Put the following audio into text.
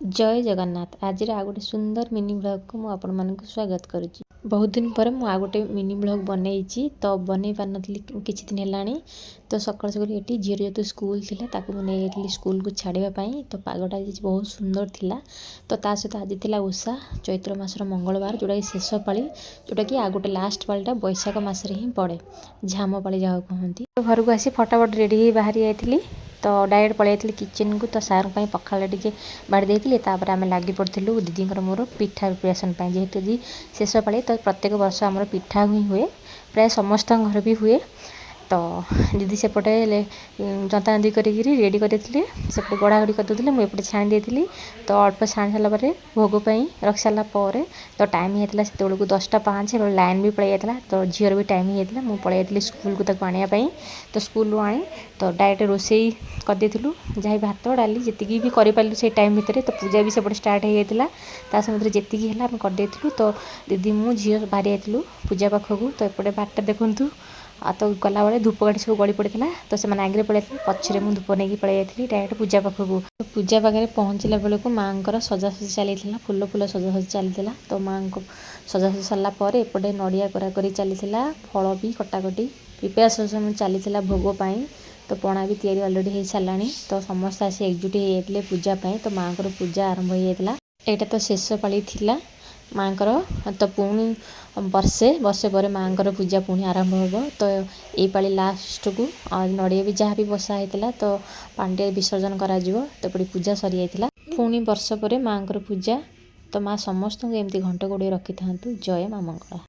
जय जगन्नाथ। आज आ गोटे सुंदर मिनी ब्लॉग को मुझे स्वागत करुच्ची। बहुत दिन पर मुझे आ गोटे मिनी ब्लॉग बनई तो बनई पार नी किछि दिन है। तो सकाल सकाल ये झीर जो स्कूल थी मुझे स्कूल को छाड़ापी तो पागटा बहुत सुंदर थिला। तो ता सहित आज थी उषा चैत्र मासर मंगलवार जोटा कि शेष पाली जोटा कि आ गोटे लास्ट पालीटा बैशाख मसरे ही पड़े झाम पाली जहाँ कहती। तो घर को आसी फटाफट रेडी बाहरी जाइली तो डायरेक्ट पलि किचन को। तो सार पखाला टे बाड़ी देती आम लगी पड़ू दीदी मोर पिठा प्रिपरेसन जेहेतु जी शेष पाली तो प्रत्येक वर्ष आम पिठा ही हुए प्राय समस्त घर भी हुए। तो दीदी सेपटे जंता जंती करी रेडी करते सेपटे गढ़ागढ़ी करदे मुझे छाणी देती। तो अल्प छाणी सारापर भोगपाई रखी सारापर तो टाइम होता से 10:05 लाइन भी पलि जाता। तो झीर भी टाइम होता मुझे पलि जाती स्कूल को आने। तो स्कूल आनी तो डायरेक्ट रोसई करदे जहाँ भात डाली जी भी करूँ से टाइम भितर। तो पूजा भी सेपटे स्टार्ट हो जाता समय जी है करदे। तो दीदी मु झी बाहरी जाइलु पूजा पाखक। तो एपटे बाटा देखूँ आ तो गला बेले धूपकाठी सब गली पड़ा तो से आगे पड़े पछरे मुझे धूप नहीं पलि जाती डायरेक्ट पूजा पाखक। तो पूजा पाखे पहुँचला बेलू माँ सजासजी चली फूल फूल सजासजी चली। तो माँ को सजासजी सारापर एपटे नड़िया कराकरी चली फल भी कटाकटी प्रिपेरेसन चली भोगपाई। तो पणा भी तैयारी अलरेडी हो सारा। तो समस्त आसी एकजुट हो जाते पूजापाई। तो माँ को पूजा आरंभ हो जाता। यहाँ तो शेष पाली थिला माँ तो पुणी वर्षे पर माँ पूजा पुणी आरंभ हो। तो ये पाली लास्ट को नड़िया भी जहाँ भी बसा होता तो पांडे विसर्जन करा तो पूजा सरी जाता पुणी वर्ष पर माँ पूजा। तो माँ समस्त एमती घंट गोड़े रखी था। जय माँ मंगला।